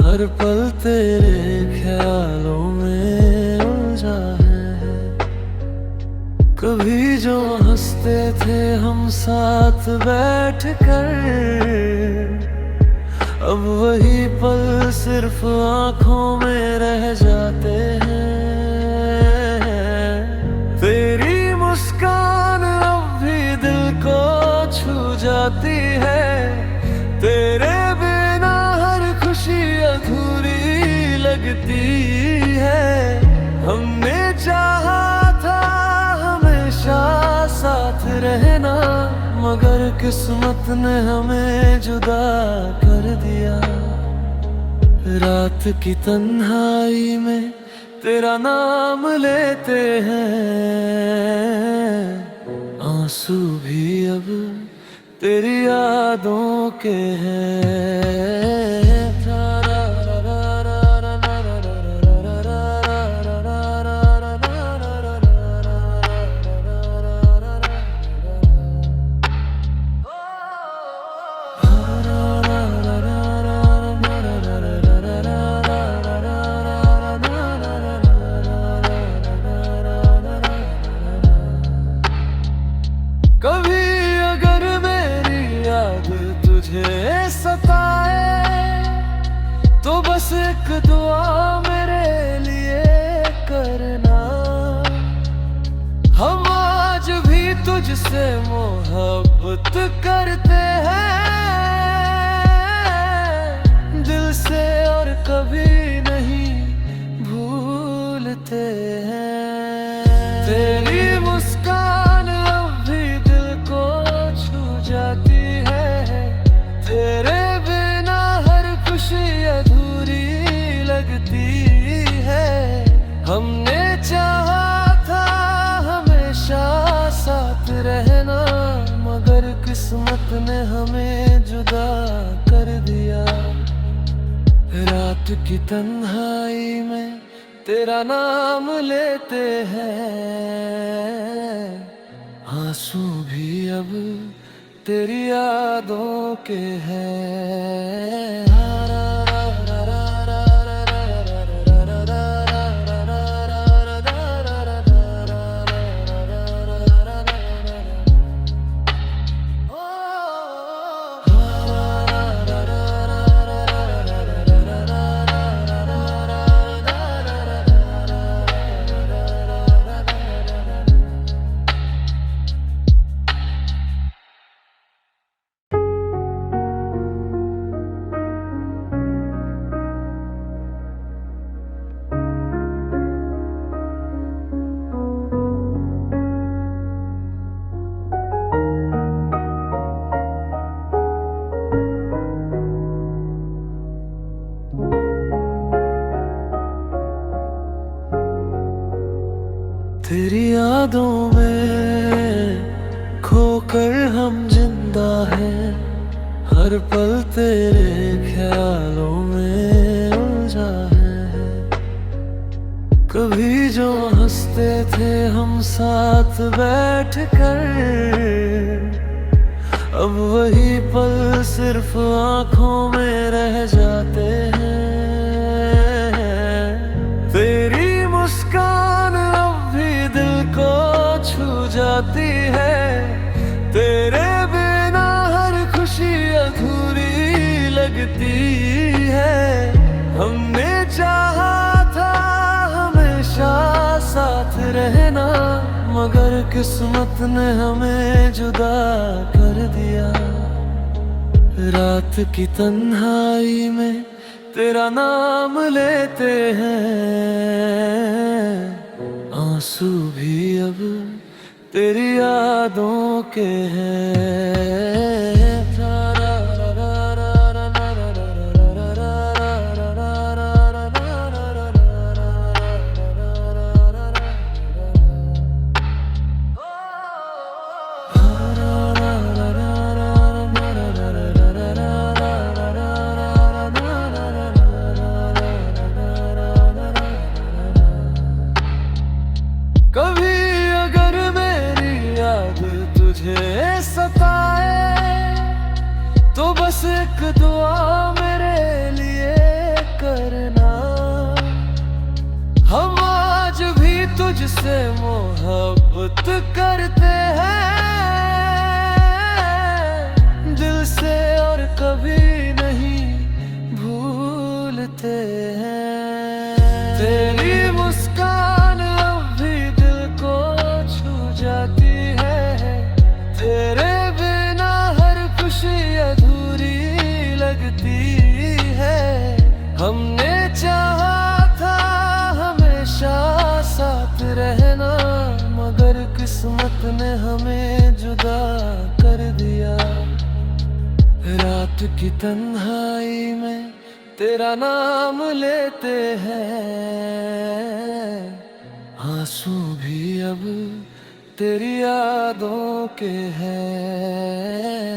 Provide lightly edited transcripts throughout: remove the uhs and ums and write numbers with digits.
हर पल तेरे ख्यालों में उलझा है। कभी जो हंसते थे हम साथ बैठ कर, अब वही पल सिर्फ आंखों में रह जाते हैं। तेरी मुस्कान अब भी दिल को छू जाती है। तेरे बिना हर खुशी अधूरी लगती है। हमने चाहा था हमेशा साथ रहना, मगर किस्मत ने हमें जुदा कर दिया। रात की तन्हाई में तेरा नाम लेते हैं, आंसू भी अब तेरी यादों के हैं। कभी अगर मेरी याद तुझे सताए, तो बस एक दुआ मेरे लिए करना। हम आज भी तुझसे मोहब्बत करते हैं, दिल से और कभी नहीं भूलते हैं। तेरी मुस्कान अब भी दिल को छू जाती है। तेरे बिना हर खुशी अधूरी लगती है। हमने चाहा था हमेशा साथ रहना, मगर किस्मत ने हमें जुदा कर दिया। रात की तन्हाई में तेरा नाम लेते हैं, आंसू भी अब तेरी यादों के हैं। तेरी यादों में खोकर हम जिंदा हैं, हर पल तेरे ख्यालों में उलझा है। कभी जो हंसते थे हम साथ बैठ कर, अब वही पल सिर्फ आंखों में रह जाते हैं। तेरी मुस्कान अब भी दिल को छू जाती है। तेरे बिना हर खुशी अधूरी लगती है। हमने चाहा था हमेशा साथ रहना, मगर किस्मत ने हमें जुदा कर दिया। रात की तन्हाई में तेरा नाम लेते हैं, आंसू भी अब तेरी यादों के हैं। कभी अगर मेरी याद तुझे सताए, भूलते हैं। तेरी मुस्कान अब भी दिल को छू जाती है, तेरे बिना हर खुशी अधूरी लगती है। हमने चाहा था हमेशा साथ रहना, मगर किस्मत ने हमें जुदा कर दिया। रात की तन्हाई में तेरा नाम लेते हैं, आंसू भी अब तेरी यादों के हैं।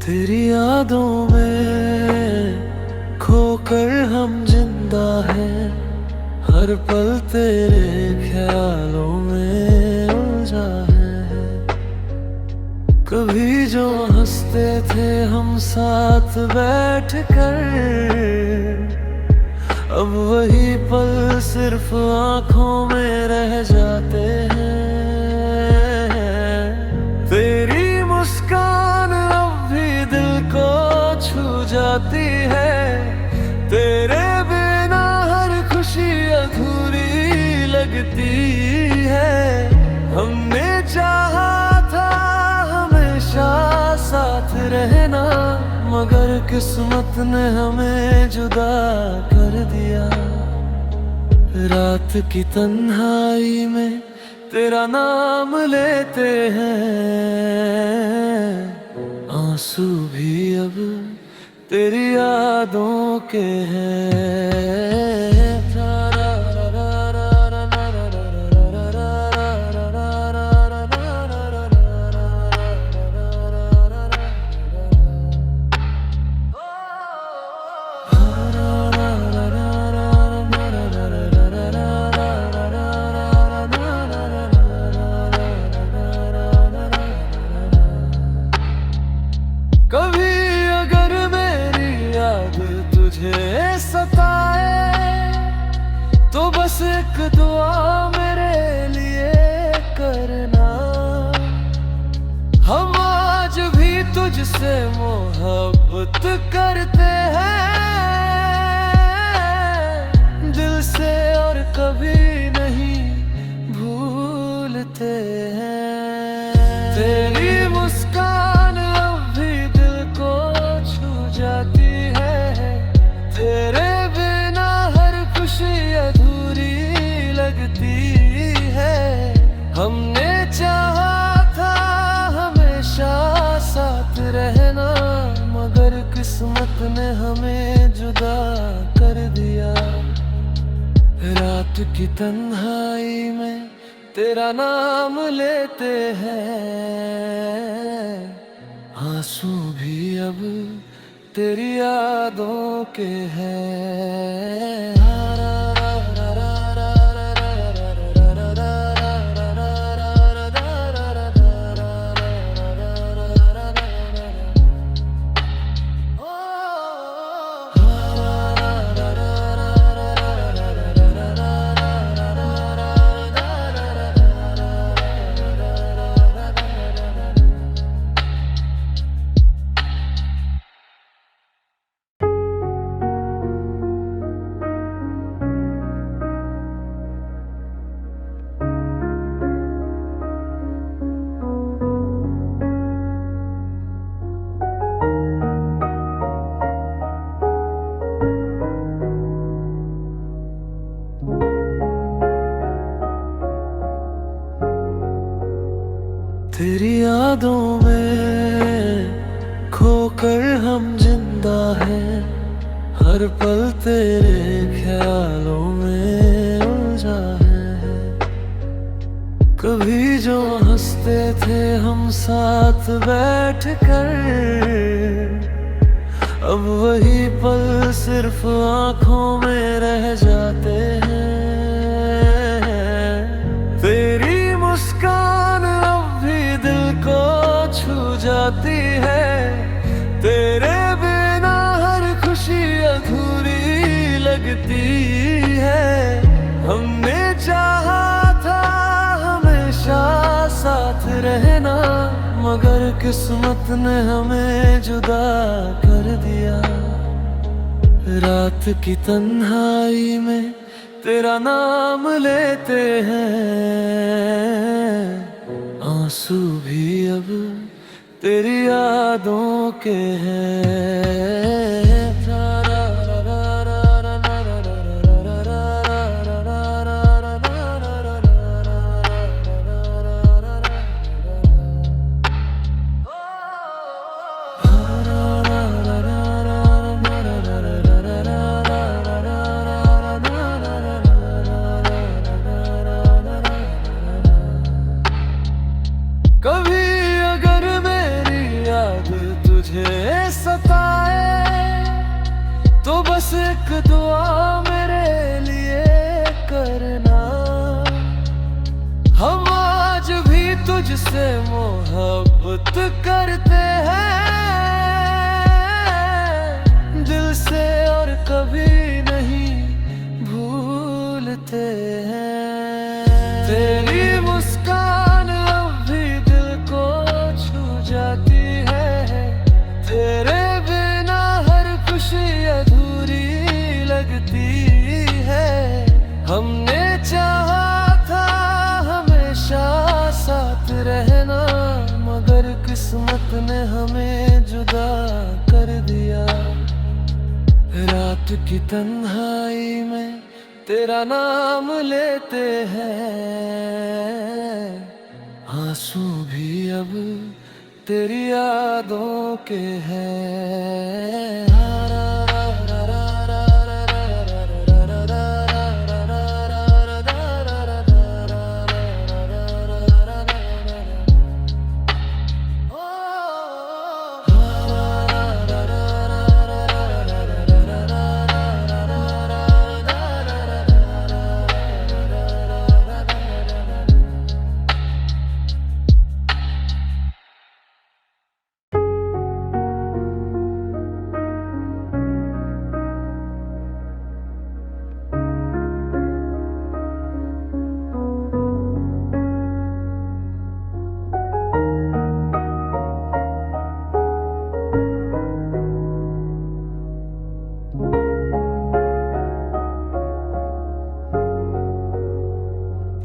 तेरी यादों में खोकर हम जिंदा हैं, हर पल तेरे ख्यालों में उलझा है। कभी जो हंसते थे हम साथ बैठकर, अब वही पल सिर्फ आंखों में रह जाते हैं। तेरी मुस्कान अब भी दिल को छू जाती है, तेरे बिना हर खुशी अधूरी लगती है। हमने चाहा था हमेशा साथ रहना, मगर किस्मत ने हमें जुदा कर दिया। रात की तन्हाई में तेरा नाम लेते हैं, आंसू भी अब तेरी यादों के हैं। कभी अगर मेरी याद तुझे सताए, तो बस एक दुआ मेरे लिए करना। हम आज भी तुझसे मोहब्बत करते हैं, दिल से और कभी नहीं भूलते हैं। तेरी मुस्कान अब भी दिल को छू जाती है, तेरे बिना हर खुशी अधूरी लगती है। हमने चाहा था हमेशा साथ रहना, मगर किस्मत ने हमें जुदा कर दिया। रात की तन्हाई में तेरा नाम लेते हैं, आंसू भी अब तेरी यादों के हैं। यादों में खोकर हम जिंदा हैं, हर पल तेरे ख्यालों में उलझा है। कभी जो हंसते थे हम साथ बैठकर, अब वही पल सिर्फ आंखों में रह जाते हैं। तेरी मुस्कान अब भी दिल को छू जाती है, तेरे बिना हर खुशी अधूरी लगती है। हमने चाहा था हमेशा साथ रहना, मगर किस्मत ने हमें जुदा कर दिया। रात की तन्हाई में तेरा नाम लेते हैं, आंसू भी अब तेरी यादों के हैं। कभी अगर मेरी याद तुझे सताए, तो बस एक दुआ मेरे लिए करना। हम आज भी तुझसे मोहब्बत करते हैं, दिल से और कभी नहीं भूलते हैं। तेरी मुस्कान अब भी दिल को छू जाती है, तेरे बिना हर खुशी अधूरी लगती है। हमने चाहा था हमेशा साथ रहना, मगर किस्मत ने हमें जुदा कर दिया। रात की तन्हाई में तेरा नाम लेते हैं, आंसू भी अब तेरी यादों के हैं।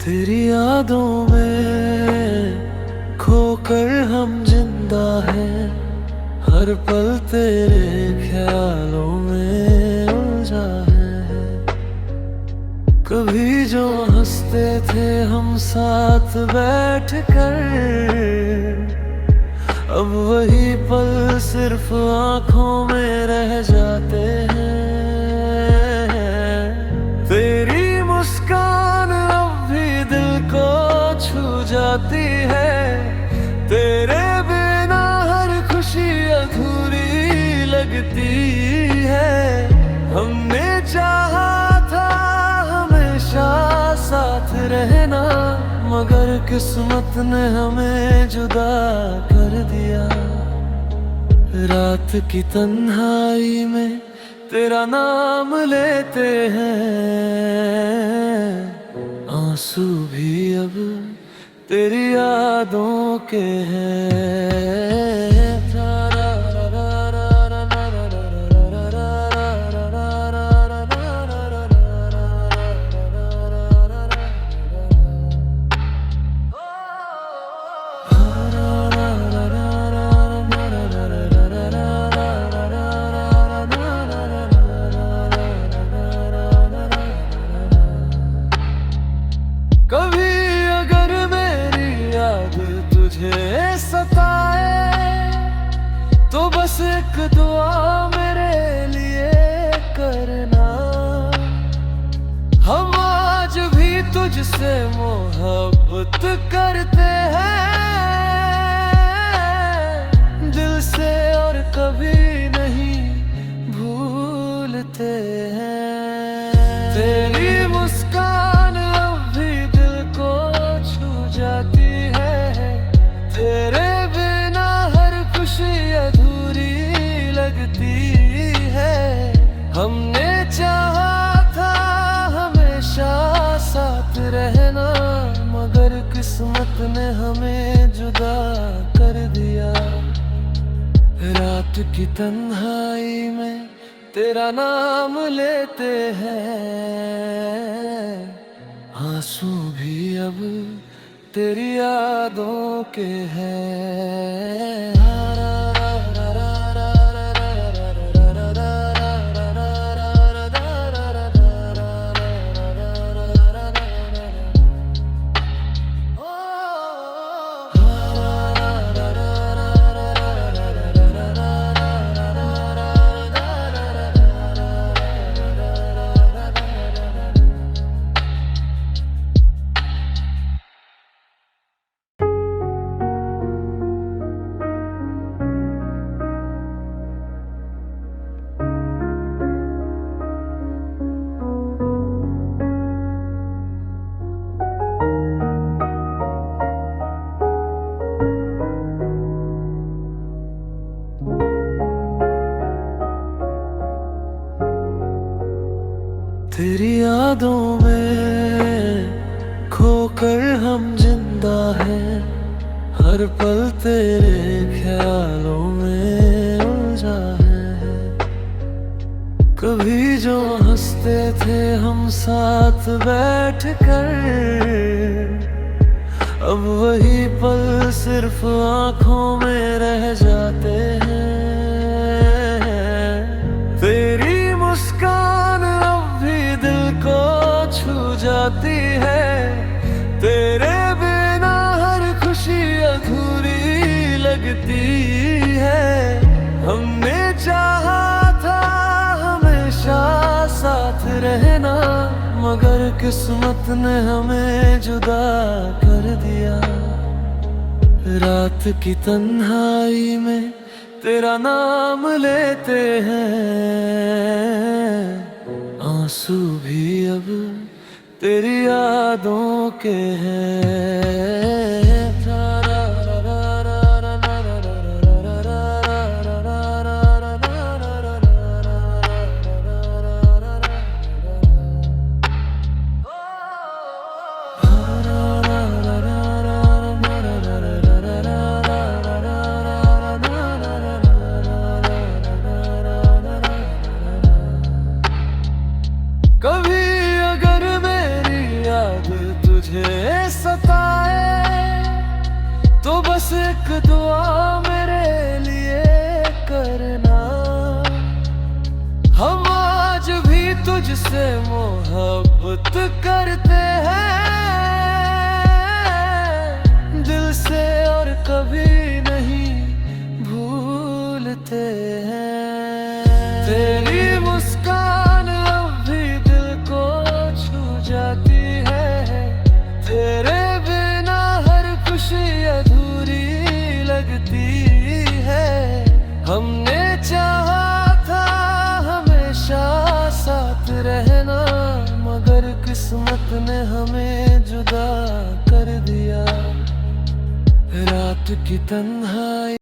तेरी यादों में खोकर हम जिंदा हैं, हर पल तेरे ख्यालों में उलझा है। कभी जो हंसते थे हम साथ बैठकर, अब वही पल सिर्फ आंखों में रह जाते हैं। तेरी मुस्कान अब भी दिल को छू जाती है, तेरे बिना हर खुशी अधूरी लगती है। हमने चाहा था हमेशा साथ रहना, मगर किस्मत ने हमें जुदा कर दिया। रात की तन्हाई में तेरा नाम लेते हैं, आंसू भी अब तेरी यादों के हैं। कभी अगर मेरी याद तुझे सताए, एक दुआ मेरे लिए करना, हम आज भी तुझसे मोहब्बत करते हैं दिल से और कभी नहीं भूलते हैं। तेरी मुस्कान अब भी दिल को छू जाती है, तेरे बिना हर खुशी अधूरी लगती है। हमने चाहा था हमेशा साथ रहना, मगर किस्मत ने हमें जुदा कर दिया। रात की तन्हाई में तेरा नाम लेते हैं, आंसू भी अब तेरी यादों के हैं। तेरी यादों में खोकर हम जिंदा हैं, हर पल तेरे ख्यालों में उलझा है। कभी जो हंसते थे हम साथ बैठकर, अब वही पल सिर्फ आंखों में रह जाते हैं। तेरी मुस्कान जाती है, तेरे बिना हर खुशी अधूरी लगती है। हमने चाहा था हमेशा साथ रहना, मगर किस्मत ने हमें जुदा कर दिया। रात की तन्हाई में तेरा नाम लेते हैं, आंसू भी अब तेरी यादों के हैं। कभी अगर मेरी याद तुझे सताए, तो बस एक दुआ मेरे लिए करना, हम आज भी तुझसे मोहब्बत करते हैं दिल से और कभी नहीं भूलते हैं। तेरी मुस्कान अब भी दिल को छू जाती है, तेरे बिना हर खुशी अधूरी लगती है। हमने चाहा था हमेशा साथ रहना, मगर किस्मत ने हमें जुदा कर दिया। रात की तन्हाई